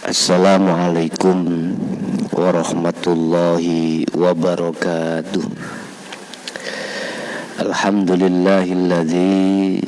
Assalamualaikum warahmatullahi wabarakatuh. Alhamdulillahilladzi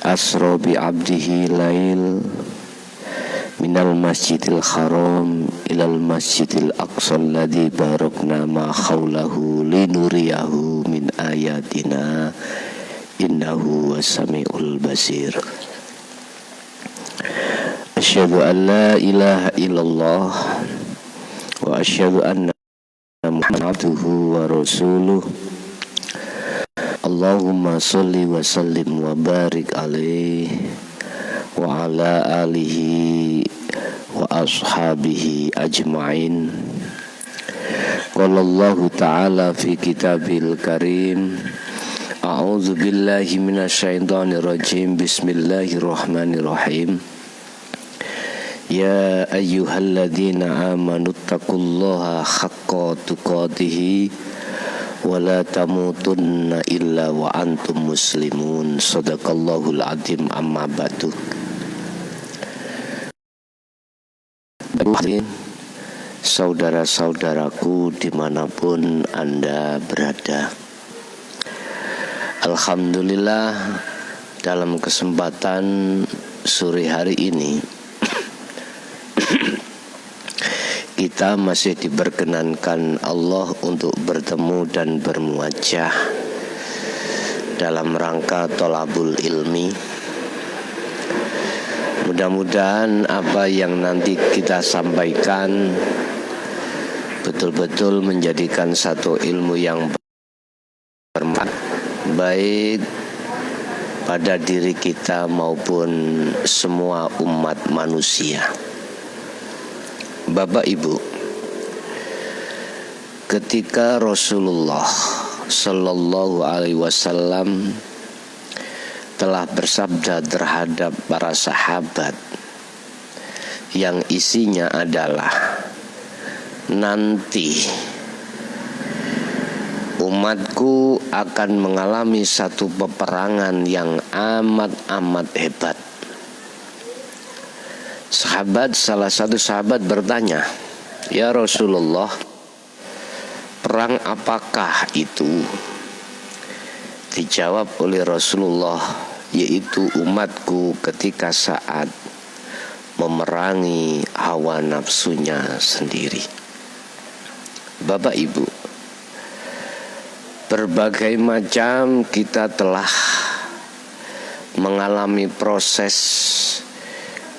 asra bi abdihi lail minal masjidil haram ilal masjidil aqsa alladzi barakna ma haulahu linuriyahu min ayatina innahu wasami'ul basir. Asyhadu an la ilaha illallah wa asyhadu anna Muhammadan abduhu wa rasuluh. Allahumma sholli wa sallim wa barik alaihi wa ala alihi wa ashabihi ajma'in. Qala Allah ta'ala fi kitabil karim, a'udzu billahi minasyaitonir rajim. Bismillahirrahmanirrahim. Ya ayyuhalladzina amanu taqullaha haqqa tuqatih wa la tamutunna illa wa antum muslimun. Shadaqallahul azim. Amma ba'du. Saudara-saudaraku dimanapun Anda berada, alhamdulillah dalam kesempatan sore hari ini kita masih diperkenankan Allah untuk bertemu dan bermuajah dalam rangka thalabul ilmi. Mudah-mudahan apa yang nanti kita sampaikan betul-betul menjadikan satu ilmu yang bermanfaat baik pada diri kita maupun semua umat manusia. Bapak Ibu, ketika Rasulullah Sallallahu Alaihi Wasallam telah bersabda terhadap para sahabat yang isinya adalah, nanti umatku akan mengalami satu peperangan yang amat hebat. Salah satu sahabat bertanya, ya Rasulullah, perang apakah itu? Dijawab oleh Rasulullah, yaitu umatku ketika saat memerangi hawa nafsunya sendiri. Bapak Ibu, berbagai macam kita telah mengalami proses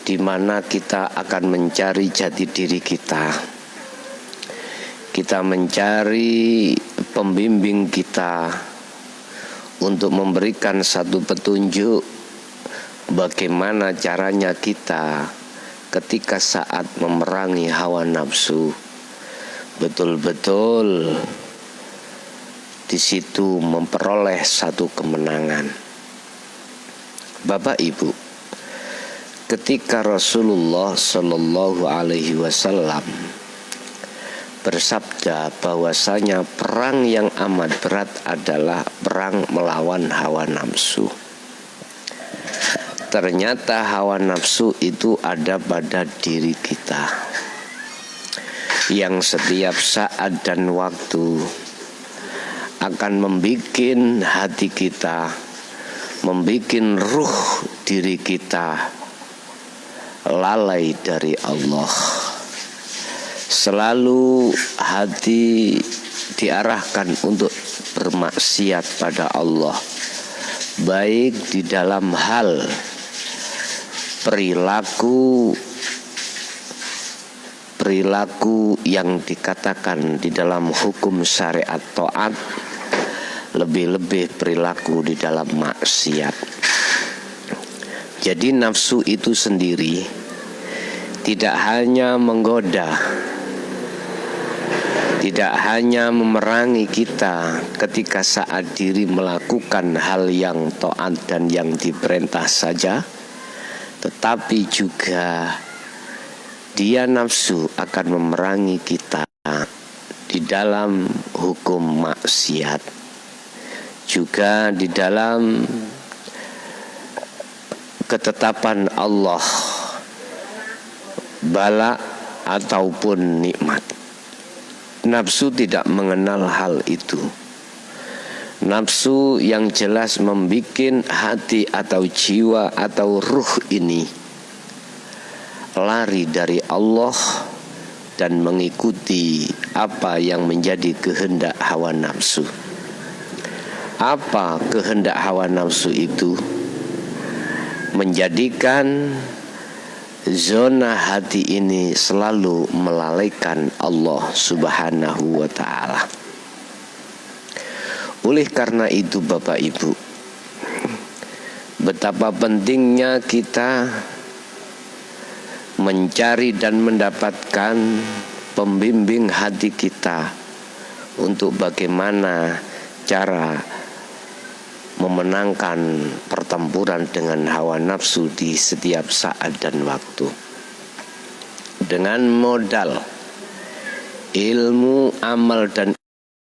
di mana kita akan mencari jati diri kita. Kita mencari pembimbing kita untuk memberikan satu petunjuk bagaimana caranya kita ketika saat memerangi hawa nafsu betul-betul di situ memperoleh satu kemenangan. Bapak Ibu, ketika Rasulullah Shallallahu Alaihi Wasallam bersabda bahwasanya perang yang amat berat adalah perang melawan hawa nafsu. Ternyata hawa nafsu itu ada pada diri kita, yang setiap saat dan waktu akan membikin hati kita, membikin ruh diri kita lalai dari Allah. Selalu hati diarahkan untuk bermaksiat pada Allah, baik di dalam hal perilaku yang dikatakan di dalam hukum syariat taat, lebih-lebih perilaku di dalam maksiat. Jadi nafsu itu sendiri tidak hanya menggoda, tidak hanya memerangi kita ketika saat diri melakukan hal yang taat dan yang diperintah saja, tetapi juga dia nafsu akan memerangi kita di dalam hukum maksiat, juga di dalam ketetapan Allah bala ataupun nikmat. Nafsu tidak mengenal hal itu. Nafsu yang jelas membikin hati atau jiwa atau ruh ini lari dari Allah dan mengikuti apa yang menjadi kehendak hawa nafsu. Apa kehendak hawa nafsu itu? Menjadikan zona hati ini selalu melalaikan Allah Subhanahu wa ta'ala. Oleh karena itu Bapak Ibu, betapa pentingnya kita mencari dan mendapatkan pembimbing hati kita untuk bagaimana cara memenangkan pertempuran dengan hawa nafsu di setiap saat dan waktu. Dengan modal ilmu, amal, dan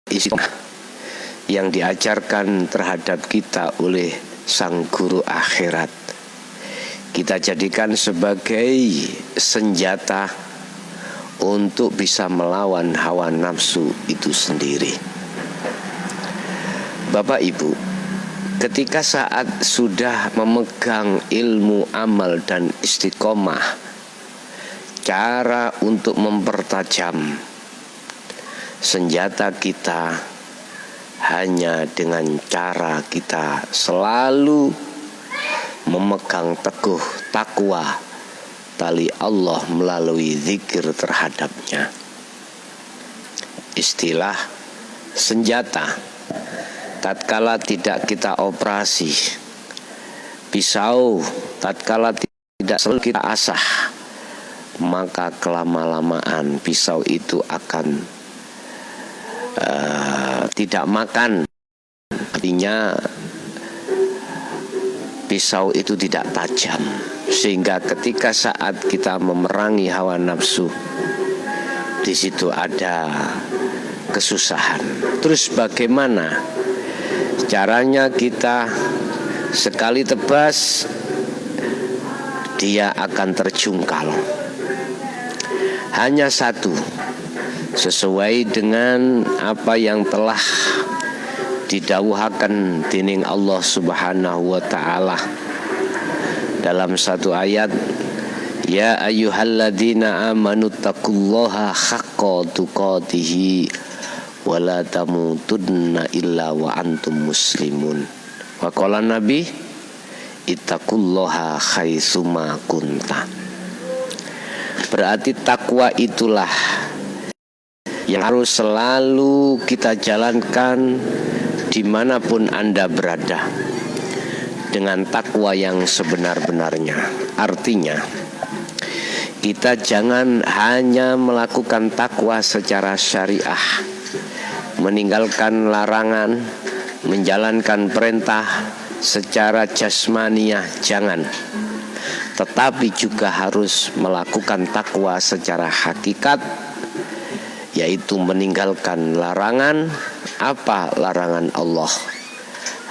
istiqomah yang diajarkan terhadap kita oleh sang guru akhirat, kita jadikan sebagai senjata untuk bisa melawan hawa nafsu itu sendiri. Bapak Ibu, ketika saat sudah memegang ilmu, amal, dan istiqomah, cara untuk mempertajam senjata kita hanya dengan cara kita selalu memegang teguh takwa tali Allah melalui zikir terhadapnya. Istilah senjata tatkala tidak kita operasi, pisau tatkala tidak selalu kita asah, maka kelama-lamaan pisau itu akan tidak makan. Artinya pisau itu tidak tajam, sehingga ketika saat kita memerangi hawa nafsu, di situ ada kesusahan. Terus bagaimana caranya? Kita sekali tebas dia akan terjungkal. Hanya satu, sesuai dengan apa yang telah didawuhaken dening Allah Subhanahu wa ta'ala dalam satu ayat, ya ayyuhalladzina amanu taqullaha haqqa tuqatih wa la tamutunna illa wa antum muslimun. Wa qala Nabi ittaqullaha haitsuma kunta. Berarti takwa itulah yang harus selalu kita jalankan dimanapun Anda berada, dengan takwa yang sebenar-benarnya. Artinya kita jangan hanya melakukan takwa secara syariah, meninggalkan larangan, menjalankan perintah secara jasmaniah, jangan. Tetapi juga harus melakukan takwa secara hakikat, yaitu meninggalkan larangan. Apa larangan Allah?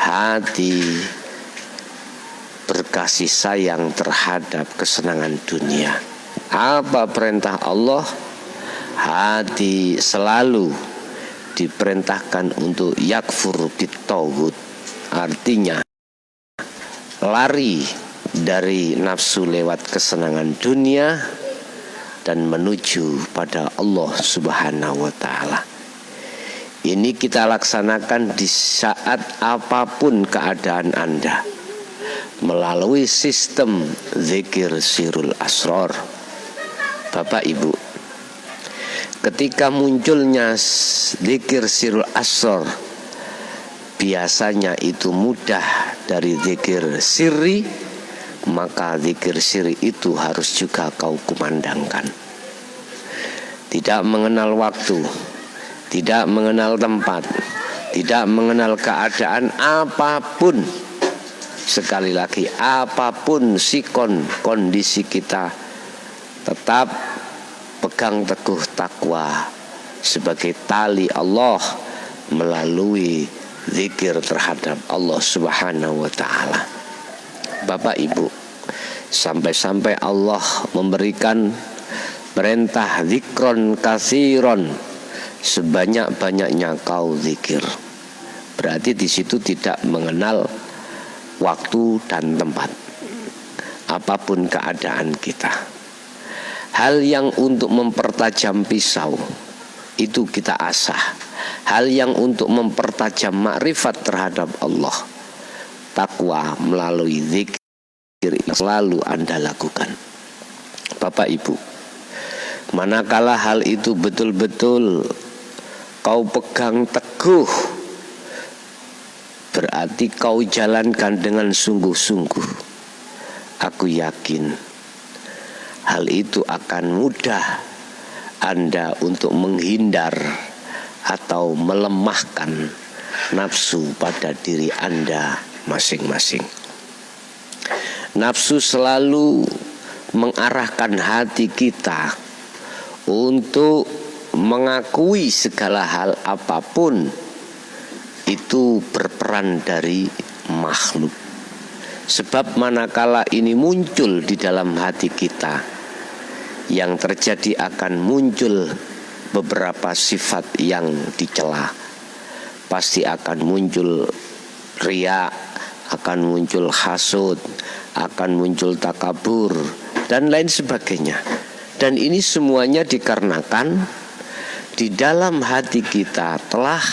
Hati berkasih sayang terhadap kesenangan dunia. Apa perintah Allah? Hati selalu diperintahkan untuk yakfur bitaghut. Artinya lari dari nafsu lewat kesenangan dunia dan menuju pada Allah Subhanahu wa ta'ala. Ini kita laksanakan di saat apapun keadaan Anda, melalui sistem zikir sirul asrar. Bapak Ibu, ketika munculnya zikir sirul asrar, biasanya itu mudah dari zikir sirri, maka zikir sirri itu harus juga kau kumandangkan. Tidak mengenal waktu, tidak mengenal tempat, tidak mengenal keadaan apapun. Sekali lagi, apapun sikon kondisi kita, tetap pegang teguh takwa sebagai tali Allah melalui zikir terhadap Allah Subhanahu wa ta'ala. Bapak Ibu, sampai-sampai Allah memberikan Perintah zikron kasiron, sebanyak-banyaknya kau zikir. Berarti di situ tidak mengenal waktu dan tempat, apapun keadaan kita. Hal yang untuk mempertajam pisau itu kita asah. Hal yang untuk mempertajam makrifat terhadap Allah, takwa melalui zikir yang selalu Anda lakukan. Bapak Ibu, manakala hal itu betul-betul kau pegang teguh, berarti kau jalankan dengan sungguh-sungguh. Aku yakin hal itu akan mudah Anda untuk menghindar atau melemahkan nafsu pada diri Anda masing-masing. Nafsu selalu mengarahkan hati kita untuk mengakui segala hal apapun itu berperan dari makhluk. Sebab manakala ini muncul di dalam hati kita, yang terjadi akan muncul beberapa sifat yang dicela. Pasti akan muncul riya, akan muncul hasud, akan muncul takabur, dan lain sebagainya. Dan ini semuanya dikarenakan di dalam hati kita telah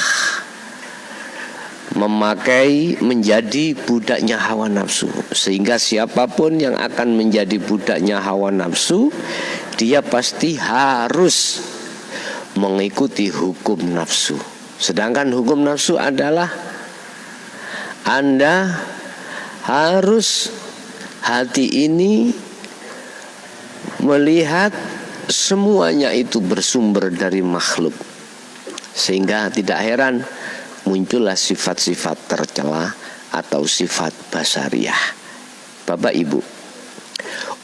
menjadi budaknya hawa nafsu. Sehingga siapapun yang akan menjadi budaknya hawa nafsu, dia pasti harus mengikuti hukum nafsu. Sedangkan hukum nafsu adalah Anda harus hati ini melihat semuanya itu bersumber dari makhluk. Sehingga tidak heran muncullah sifat-sifat tercela atau sifat basariyah. Bapak Ibu,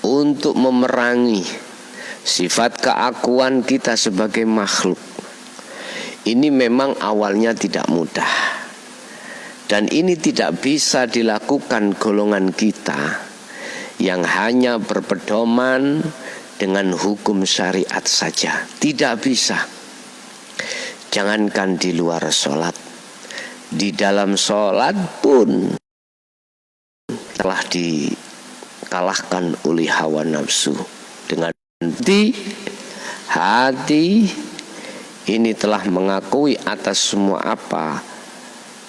untuk memerangi sifat keakuan kita sebagai makhluk, ini memang awalnya tidak mudah. Dan ini tidak bisa dilakukan golongan kita yang hanya berpedoman dengan hukum syariat saja. Tidak bisa. Jangankan di luar sholat, di dalam sholat pun telah dikalahkan oleh hawa nafsu. Dengan hati ini telah mengakui atas semua apa,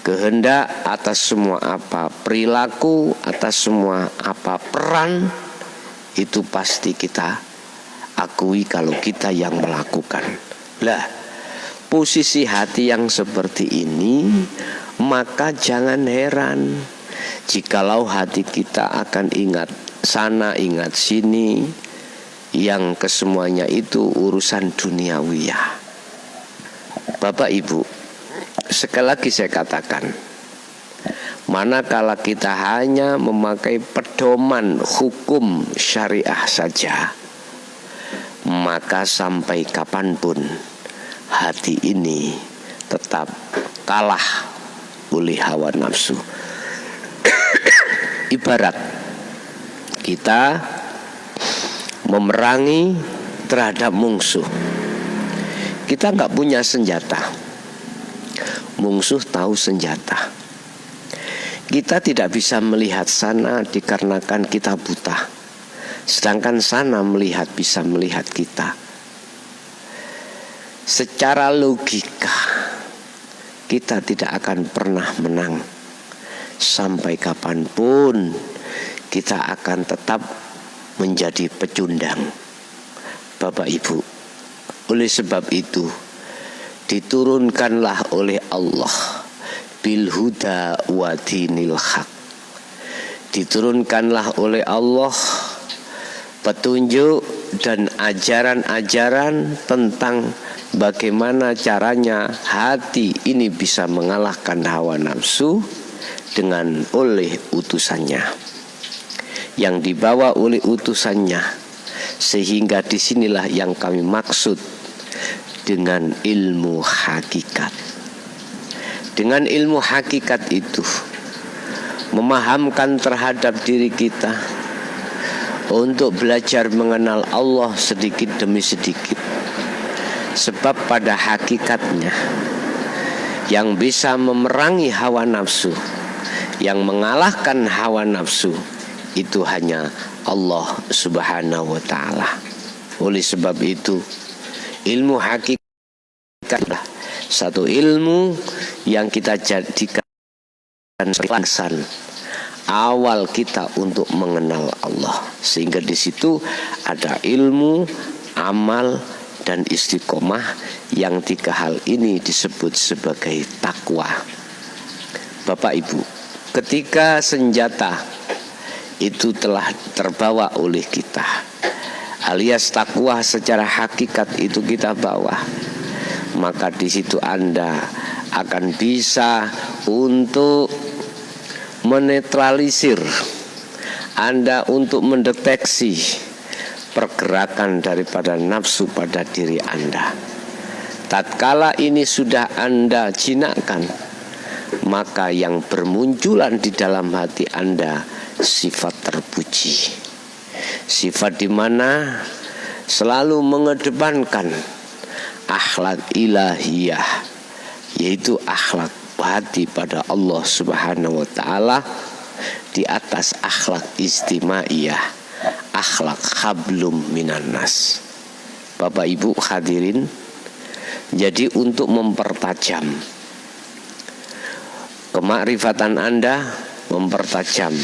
kehendak atas semua apa, perilaku atas semua apa, peran itu pasti kita akui kalau kita yang melakukan. Lah, posisi hati yang seperti ini, maka jangan heran jikalau hati kita akan ingat sana, ingat sini, yang kesemuanya itu urusan duniawiyah. Bapak Ibu, sekali lagi saya katakan, manakala kita hanya memakai pedoman hukum syariah saja, maka sampai kapanpun hati ini tetap kalah oleh hawa nafsu. Ibarat kita memerangi terhadap musuh. Kita nggak punya senjata, musuh tahu senjata. Kita tidak bisa melihat sana dikarenakan kita buta, sedangkan sana bisa melihat kita. Secara logika kita tidak akan pernah menang. Sampai kapanpun kita akan tetap menjadi pecundang. Bapak Ibu, oleh sebab itu diturunkanlah oleh Allah bil huda wa dinil haq. Diturunkanlah oleh Allah petunjuk dan ajaran-ajaran tentang bagaimana caranya hati ini bisa mengalahkan hawa nafsu dengan oleh utusannya, yang dibawa oleh utusannya. Sehingga disinilah yang kami maksud dengan ilmu hakikat. Dengan ilmu hakikat itu memahamkan terhadap diri kita untuk belajar mengenal Allah sedikit demi sedikit. Sebab pada hakikatnya yang bisa memerangi hawa nafsu, yang mengalahkan hawa nafsu, itu hanya Allah Subhanahu wa ta'ala. Oleh sebab itu, ilmu hakikat adalah satu ilmu yang kita jadikan pelaksanaan awal kita untuk mengenal Allah. Sehingga di situ ada ilmu, amal, dan istiqomah, yang tiga hal ini disebut sebagai takwa. Bapak Ibu, ketika senjata itu telah terbawa oleh kita, alias takwa secara hakikat itu kita bawa, maka di situ Anda akan bisa untuk menetralisir, Anda untuk mendeteksi pergerakan daripada nafsu pada diri Anda. Tatkala ini sudah Anda jinakkan, maka yang bermunculan di dalam hati Anda sifat terpuji, sifat di mana selalu mengedepankan akhlak ilahiyah, yaitu akhlak hati pada Allah Subhanahu wa ta'ala di atas akhlak istimaiyah, akhlak hablum minan nas. Bapak Ibu hadirin, jadi untuk mempertajam kemakrifatan Anda, mempertajam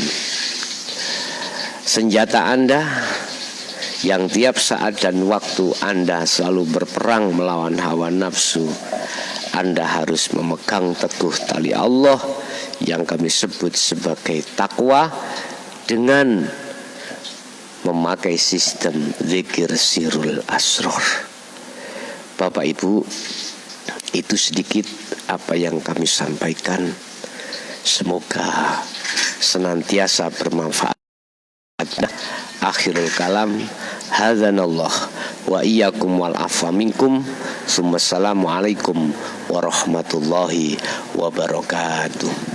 senjata Anda yang tiap saat dan waktu Anda selalu berperang melawan hawa nafsu, Anda harus memegang teguh tali Allah yang kami sebut sebagai takwa dengan memakai sistem zikir sirul asror. Bapak Ibu, itu sedikit apa yang kami sampaikan. Semoga senantiasa bermanfaat. Akhirul kalam, hadzanallah wa iyyakum wal afwa minkum. Assalamualaikum warahmatullahi wabarakatuh.